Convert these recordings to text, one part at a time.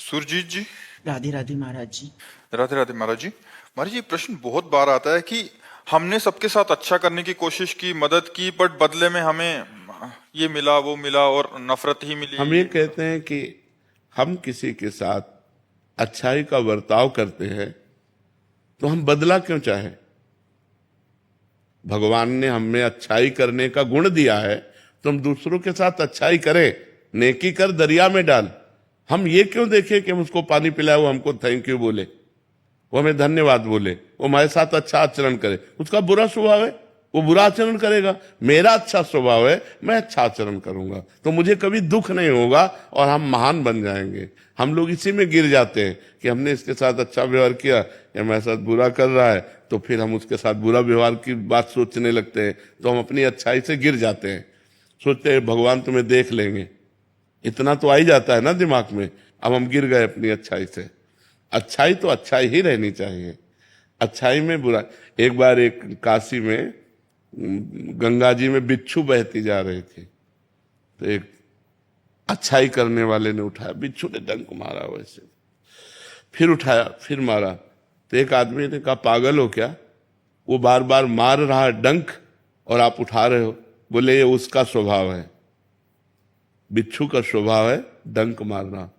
सुरजीत जी। राधे राधे महाराज जी। राधे राधे महाराज जी। महाराज जी, प्रश्न बहुत बार आता है कि हमने सबके साथ अच्छा करने की कोशिश की, मदद की, बट बदले में हमें ये मिला वो मिला और नफरत ही मिली। हम ये कहते हैं कि हम किसी के साथ अच्छाई का बर्ताव करते हैं तो हम बदला क्यों चाहें? भगवान ने हमें अच्छाई करने का गुण दिया है तो हम दूसरों के साथ अच्छाई करें। नेकी कर दरिया में डाल। हम ये क्यों देखें कि हम उसको पानी पिलाए, वो हमको थैंक यू बोले, वो हमें धन्यवाद बोले, वो हमारे साथ अच्छा आचरण करे। उसका बुरा स्वभाव है, वो बुरा आचरण करेगा। मेरा अच्छा स्वभाव है, मैं अच्छा आचरण करूंगा तो मुझे कभी दुख नहीं होगा और हम महान बन जाएंगे। हम लोग इसी में गिर जाते हैं कि हमने इसके साथ अच्छा व्यवहार किया, या मेरे साथ बुरा कर रहा है, तो फिर हम उसके साथ बुरा व्यवहार की बात सोचने लगते हैं, तो हम अपनी अच्छाई से गिर जाते हैं। सोचते हैं भगवान तुम्हें देख लेंगे, इतना तो आ ही जाता है ना दिमाग में। अब हम गिर गए अपनी अच्छाई से। अच्छाई तो अच्छाई ही रहनी चाहिए, अच्छाई में बुरा। एक बार एक काशी में गंगा जी में बिच्छू बहती जा रही थी, तो एक अच्छाई करने वाले ने उठाया, बिच्छू ने डंक मारा वैसे, फिर उठाया, फिर मारा, तो एक आदमी ने कहा पागल हो क्या, वो बार बार मार रहा है डंक और आप उठा रहे हो। बोले ये उसका स्वभाव है, बिच्छू का स्वभाव है डंक मारना,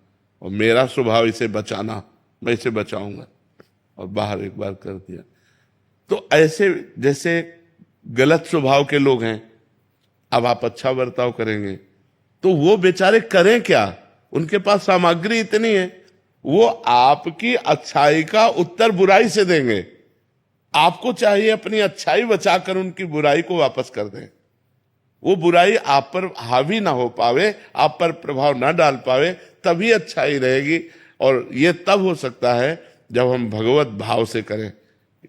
और मेरा स्वभाव इसे बचाना, मैं इसे बचाऊंगा। और बाहर एक बार कर दिया। तो ऐसे जैसे गलत स्वभाव के लोग हैं, अब आप अच्छा बर्ताव करेंगे तो वो बेचारे करें क्या? उनके पास सामग्री इतनी है, वो आपकी अच्छाई का उत्तर बुराई से देंगे। आपको चाहिए अपनी अच्छाई बचाकर उनकी बुराई को वापस कर दें। वो बुराई आप पर हावी ना हो पावे, आप पर प्रभाव ना डाल पावे, तभी अच्छाई रहेगी। और ये तब हो सकता है जब हम भगवत भाव से करें।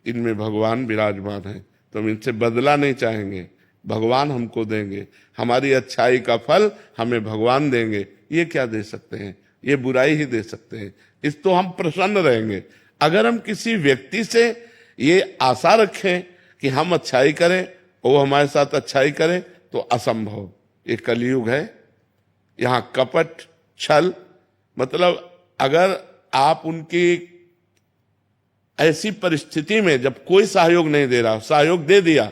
इनमें भगवान विराजमान है, तो हम इनसे बदला नहीं चाहेंगे, भगवान हमको देंगे। हमारी अच्छाई का फल हमें भगवान देंगे। ये क्या दे सकते हैं? ये बुराई ही दे सकते हैं। इस तो हम प्रसन्न रहेंगे। अगर हम किसी व्यक्ति से ये आशा रखें कि हम अच्छाई करें और वो हमारे साथ अच्छाई करे, तो असंभव। ये कलयुग है, यहां कपट छल, मतलब अगर आप उनकी ऐसी परिस्थिति में जब कोई सहयोग नहीं दे रहा, सहयोग दे दिया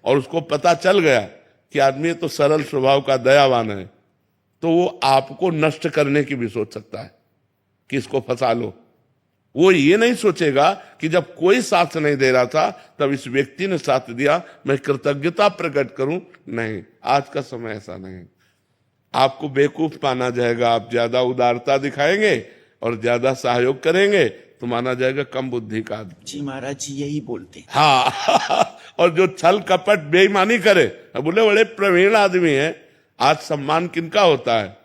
और उसको पता चल गया कि आदमी तो सरल स्वभाव का दयावान है, तो वो आपको नष्ट करने की भी सोच सकता है कि इसको फंसा लो। वो ये नहीं सोचेगा कि जब कोई साथ नहीं दे रहा था तब इस व्यक्ति ने साथ दिया, मैं कृतज्ञता प्रकट करूं। नहीं, आज का समय ऐसा नहीं। आपको बेवकूफ माना जाएगा, आप ज्यादा उदारता दिखाएंगे और ज्यादा सहयोग करेंगे तो माना जाएगा कम बुद्धि का आदमी। जी महाराज जी यही बोलते हैं। हाँ और जो छल कपट बेईमानी करे, बोले बड़े प्रवीण आदमी है। आज सम्मान किनका होता है?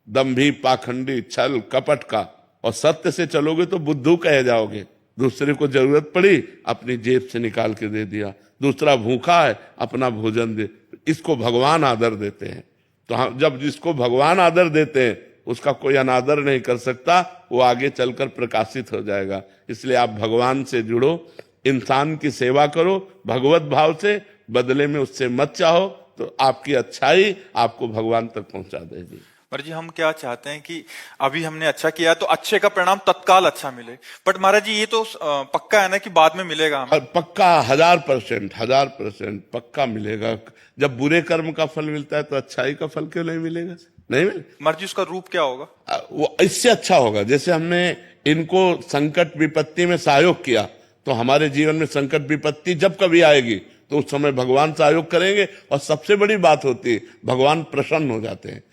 दंभी, पाखंडी, छल कपट का। और सत्य से चलोगे तो बुद्धू कहे जाओगे। दूसरे को जरूरत पड़ी, अपनी जेब से निकाल के दे दिया। दूसरा भूखा है, अपना भोजन दे। इसको भगवान आदर देते हैं। तो हम जब जिसको भगवान आदर देते हैं उसका कोई अनादर नहीं कर सकता, वो आगे चलकर प्रकाशित हो जाएगा। इसलिए आप भगवान से जुड़ो, इंसान की सेवा करो भगवत भाव से, बदले में उससे मत चाहो, तो आपकी अच्छाई आपको भगवान तक पहुंचा देगी। पर जी हम क्या चाहते हैं कि अभी हमने अच्छा किया तो अच्छे का परिणाम तत्काल अच्छा मिले, बट महाराज जी ये तो पक्का है ना कि बाद में मिलेगा हमें? पक्का 1000% पक्का मिलेगा। जब बुरे कर्म का फल मिलता है तो अच्छाई का फल क्यों नहीं मिलेगा? नहीं मिले। महाराज जी उसका रूप क्या होगा? वो इससे अच्छा होगा। जैसे हमने इनको संकट विपत्ति में सहयोग किया, तो हमारे जीवन में संकट विपत्ति जब कभी आएगी तो उस समय भगवान सहयोग करेंगे। और सबसे बड़ी बात होती है, भगवान प्रसन्न हो जाते हैं।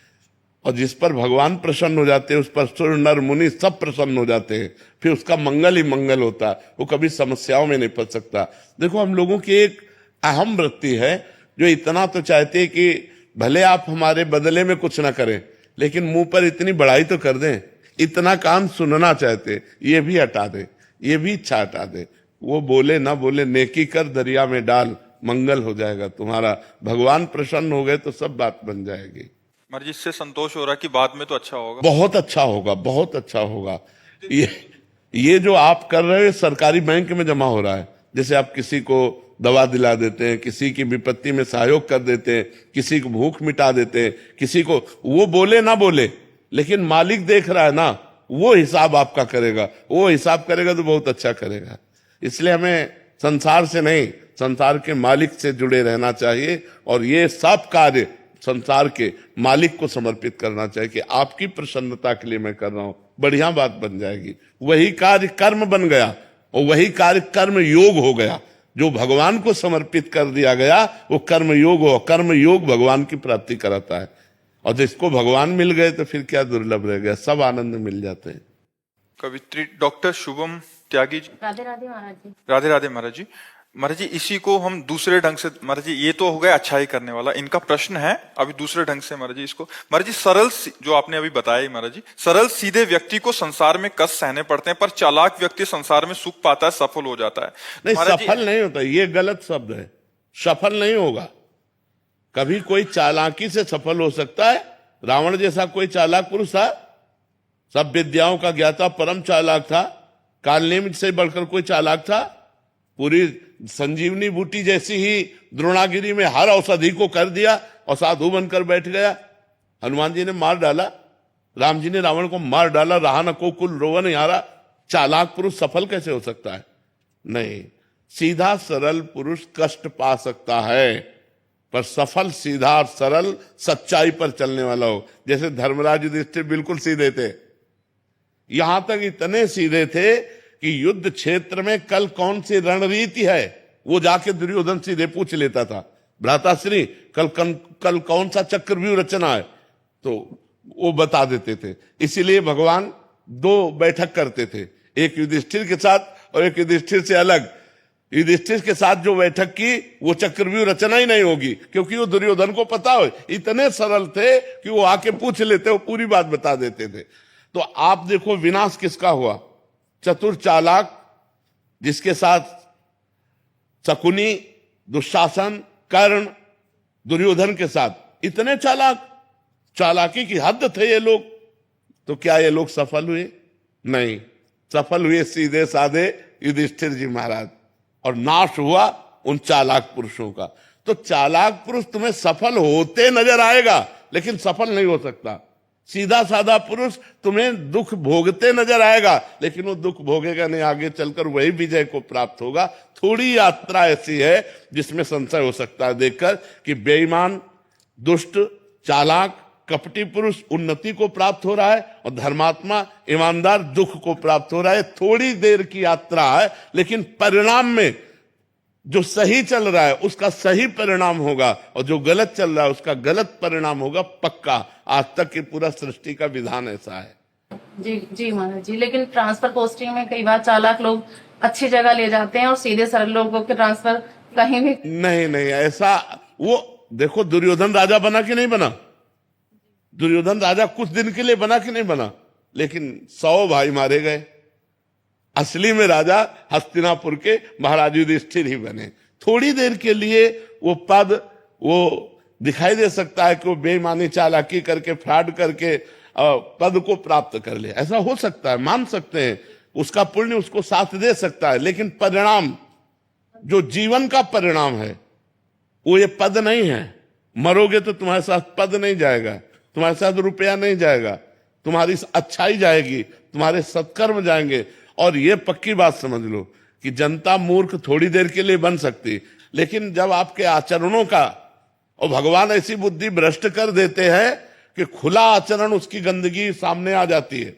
और जिस पर भगवान प्रसन्न हो जाते हैं उस पर सुर नर मुनि सब प्रसन्न हो जाते हैं। फिर उसका मंगल ही मंगल होता है, वो कभी समस्याओं में नहीं फंस सकता। देखो, हम लोगों की एक अहम वृत्ति है जो इतना तो चाहते हैं कि भले आप हमारे बदले में कुछ ना करें, लेकिन मुंह पर इतनी बड़ाई तो कर दें। इतना कान सुनना चाहते, ये भी हटा दे, ये भी इच्छा हटा दे। वो बोले ना बोले, नेकी कर दरिया में डाल, मंगल हो जाएगा तुम्हारा। भगवान प्रसन्न हो गए तो सब बात बन जाएगी। महाराज जी इससे संतोष हो रहा है कि बाद में तो अच्छा होगा? बहुत अच्छा होगा, बहुत अच्छा होगा। ये जो आप कर रहे हो सरकारी बैंक में जमा हो रहा है। जैसे आप किसी को दवा दिला देते हैं, किसी की विपत्ति में सहयोग कर देते हैं, किसी को भूख मिटा देते हैं, किसी को, वो बोले ना बोले लेकिन मालिक देख रहा है ना, वो हिसाब आपका करेगा, वो हिसाब करेगा तो बहुत अच्छा करेगा। इसलिए हमें संसार से नहीं, संसार के मालिक से जुड़े रहना चाहिए और ये सब कार्य संसार के मालिक को समर्पित करना चाहिए कि आपकी प्रसन्नता के लिए मैं कर रहा हूं, बढ़िया बात बन जाएगी। वही कार्य कर्म बन गया और वही कार्य कर्म योग हो गया। जो भगवान को समर्पित कर दिया गया वो कर्म योग हो, कर्म योग भगवान की प्राप्ति कराता है। और जिसको भगवान मिल गए तो फिर क्या दुर्लभ रह गया, सब आनंद मिल जाते हैं। कवित्री डॉक्टर शुभम त्यागी जी। राधे राधे महाराज जी। राधे राधे महाराज जी। महाराज जी इसी को हम दूसरे ढंग से, महाराज जी ये तो हो गया अच्छाई करने वाला, इनका प्रश्न है अभी दूसरे ढंग से महाराज जी इसको। महाराज जी सरल जो आपने अभी बताया महाराज जी, सरल सीधे व्यक्ति को संसार में कष्ट सहने पड़ते हैं पर चालाक व्यक्ति संसार में सुख पाता है, सफल हो जाता है। नहीं, महाराज जी, सफल नहीं होता, ये गलत शब्द है। सफल नहीं होगा। कभी कोई चालाकी से सफल हो सकता है। रावण जैसा कोई चालाक पुरुष था, सब विद्याओं का ज्ञाता परम चालाक था। कालनेमित से बढ़कर कोई चालाक था? पूरी संजीवनी बूटी जैसी ही द्रोणागिरी में हर औषधि को कर दिया और साधु बनकर बैठ गया। हनुमान जी ने मार डाला, राम जी ने रावण को मार डाला, रहा न को कुल रोवन यारा। चालाक पुरुष सफल कैसे हो सकता है? नहीं, सीधा सरल पुरुष कष्ट पा सकता है पर सफल सीधा और सरल सच्चाई पर चलने वाला हो। जैसे धर्मराज युधिष्ठिर बिल्कुल सीधे थे, यहां तक इतने सीधे थे कि युद्ध क्षेत्र में कल कौन सी रणनीति है वो जाके दुर्योधन सीधे पूछ लेता था। भ्राताश्री कल कौन सा चक्रव्यूह रचना है, तो वो बता देते थे। इसीलिए भगवान दो बैठक करते थे, एक युधिष्ठिर के साथ और एक युधिष्ठिर से अलग। युधिष्ठिर के साथ जो बैठक की वो चक्रव्यूह रचना ही नहीं होगी, क्योंकि वो दुर्योधन को पता हो। इतने सरल थे कि वो आके पूछ लेते, वो पूरी बात बता देते थे। तो आप देखो विनाश किसका हुआ? चतुर चालाक, जिसके साथ शकुनी, दुशासन, कर्ण, दुर्योधन के साथ इतने चालाक, चालाकी की हद थे ये लोग। तो क्या ये लोग सफल हुए? नहीं, सफल हुए सीधे साधे युधिष्ठिर जी महाराज, और नाश हुआ उन चालाक पुरुषों का। तो चालाक पुरुष तुम्हें सफल होते नजर आएगा लेकिन सफल नहीं हो सकता। सीधा साधा पुरुष तुम्हें दुख भोगते नजर आएगा लेकिन वो दुख भोगेगा नहीं, आगे चलकर वही विजय को प्राप्त होगा। थोड़ी यात्रा ऐसी है जिसमें संशय हो सकता है देखकर कि बेईमान, दुष्ट, चालाक, कपटी पुरुष उन्नति को प्राप्त हो रहा है और धर्मात्मा, ईमानदार दुख को प्राप्त हो रहा है। थोड़ी देर की यात्रा है लेकिन परिणाम में जो सही चल रहा है उसका सही परिणाम होगा और जो गलत चल रहा है उसका गलत परिणाम होगा पक्का। आज तक की पूरा सृष्टि का विधान ऐसा है। जी जी महाराज जी। लेकिन ट्रांसफर पोस्टिंग में कई बार चालाक लोग अच्छी जगह ले जाते हैं और सीधे सरल लोगों के ट्रांसफर कहीं भी नहीं ऐसा। वो देखो दुर्योधन राजा बना कि नहीं बना? दुर्योधन राजा कुछ दिन के लिए बना कि नहीं बना, लेकिन 100 भाई मारे गए। असली में राजा हस्तिनापुर के महाराज युधिष्ठिर ही बने। थोड़ी देर के लिए वो पद वो दिखाई दे सकता है कि वो बेईमानी, चालाकी करके, फ्रॉड करके पद को प्राप्त कर ले, ऐसा हो सकता है, मान सकते हैं। उसका पुण्य उसको साथ दे सकता है, लेकिन परिणाम जो जीवन का परिणाम है वो ये पद नहीं है। मरोगे तो तुम्हारे साथ पद नहीं जाएगा, तुम्हारे साथ रुपया नहीं जाएगा, तुम्हारी अच्छाई जाएगी, तुम्हारे सत्कर्म जाएंगे। और ये पक्की बात समझ लो कि जनता मूर्ख थोड़ी देर के लिए बन सकती, लेकिन जब आपके आचरणों का, और भगवान ऐसी बुद्धि भ्रष्ट कर देते हैं कि खुला आचरण उसकी गंदगी सामने आ जाती है।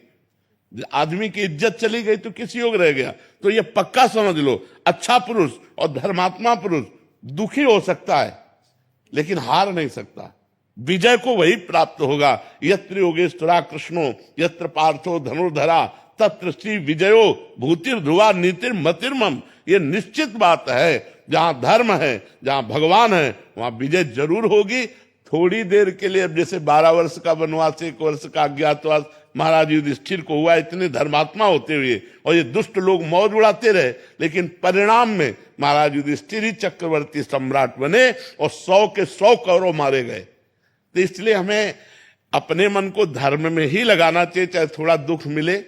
आदमी की इज्जत चली गई तो किस योग रह गया? तो ये पक्का समझ लो, अच्छा पुरुष और धर्मात्मा पुरुष दुखी हो सकता है लेकिन हार नहीं सकता। विजय को वही प्राप्त होगा। यत्र योगेश्वरा कृष्णो यत्र पार्थो धनुर्धरा तत्र श्री विजयो भूतिर ध्रुवा नीतिर मतिर्मम। ये निश्चित बात है, जहां धर्म है, जहां भगवान है, वहां विजय जरूर होगी। थोड़ी देर के लिए, अब जैसे 12 वर्ष का वनवास, 1 वर्ष का अज्ञातवास महाराज युधिष्ठिर को हुआ, इतने धर्मात्मा होते हुए, और ये दुष्ट लोग मौज उड़ाते रहे, लेकिन परिणाम में महाराज युधिष्ठिर ही चक्रवर्ती सम्राट बने और 100 के 100 कौरव मारे गए। तो इसलिए हमें अपने मन को धर्म में ही लगाना चाहिए, चाहे थोड़ा दुख मिले,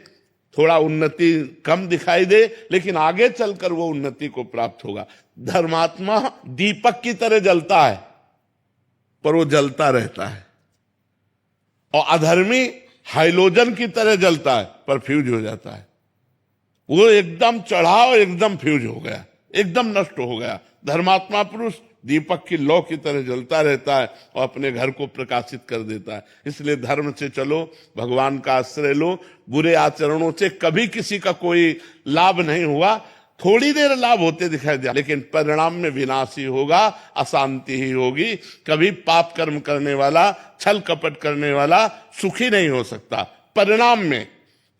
थोड़ा उन्नति कम दिखाई दे, लेकिन आगे चलकर वो उन्नति को प्राप्त होगा। धर्मात्मा दीपक की तरह जलता है पर वो जलता रहता है, और अधर्मी हाइलोजन की तरह जलता है पर फ्यूज हो जाता है। वो एकदम चढ़ा और एकदम फ्यूज हो गया, एकदम नष्ट हो गया। धर्मात्मा पुरुष दीपक की लौ की तरह जलता रहता है और अपने घर को प्रकाशित कर देता है। इसलिए धर्म से चलो, भगवान का आश्रय लो। बुरे आचरणों से कभी किसी का कोई लाभ नहीं हुआ, थोड़ी देर लाभ होते दिखाई दिया, लेकिन परिणाम में विनाश ही होगा, अशांति ही होगी। कभी पाप कर्म करने वाला, छल कपट करने वाला सुखी नहीं हो सकता। परिणाम में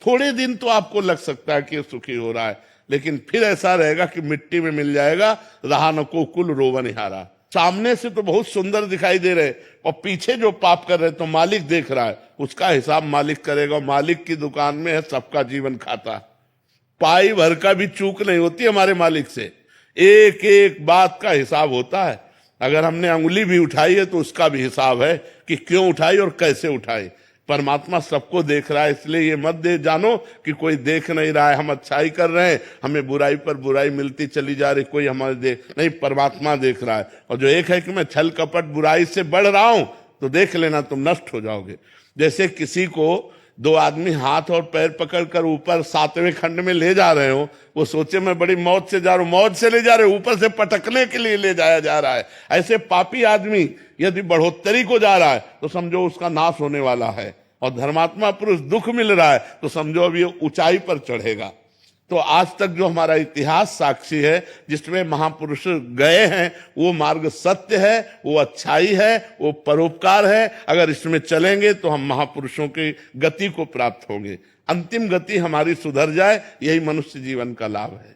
थोड़े दिन तो आपको लग सकता है कि सुखी हो रहा है, लेकिन फिर ऐसा रहेगा कि मिट्टी में मिल जाएगा, रहा न को कुल रोवनिहारा। सामने से तो बहुत सुंदर दिखाई दे रहे और पीछे जो पाप कर रहे तो मालिक देख रहा है, उसका हिसाब मालिक करेगा। मालिक की दुकान में है सबका जीवन खाता, पाई भर का भी चूक नहीं होती हमारे मालिक से। एक एक बात का हिसाब होता है। अगर हमने अंगुली भी उठाई है तो उसका भी हिसाब है कि क्यों उठाई और कैसे उठाई। परमात्मा सबको देख रहा है, इसलिए ये मत दे जानो कि कोई देख नहीं रहा है, हम अच्छाई कर रहे हैं, हमें बुराई पर बुराई मिलती चली जा रही, कोई हमारे देख नहीं, परमात्मा देख रहा है। और जो एक है कि मैं छल कपट बुराई से बढ़ रहा हूं, तो देख लेना तुम नष्ट हो जाओगे। जैसे किसी को दो आदमी हाथ और पैर पकड़कर ऊपर 7वें खंड में ले जा रहे हो, वो सोचे मैं बड़ी मौज से जा रहा हूं, मौज से ले जा रहे हो, ऊपर से पटकने के लिए ले जाया जा रहा है। ऐसे पापी आदमी यदि बढ़ोतरी को जा रहा है तो समझो उसका नाश होने वाला है, और धर्मात्मा पुरुष दुख मिल रहा है तो समझो अब ये ऊंचाई पर चढ़ेगा। तो आज तक जो हमारा इतिहास साक्षी है, जिसमें महापुरुष गए हैं, वो मार्ग सत्य है, वो अच्छाई है, वो परोपकार है। अगर इसमें चलेंगे तो हम महापुरुषों की गति को प्राप्त होंगे। अंतिम गति हमारी सुधर जाए, यही मनुष्य जीवन का लाभ है।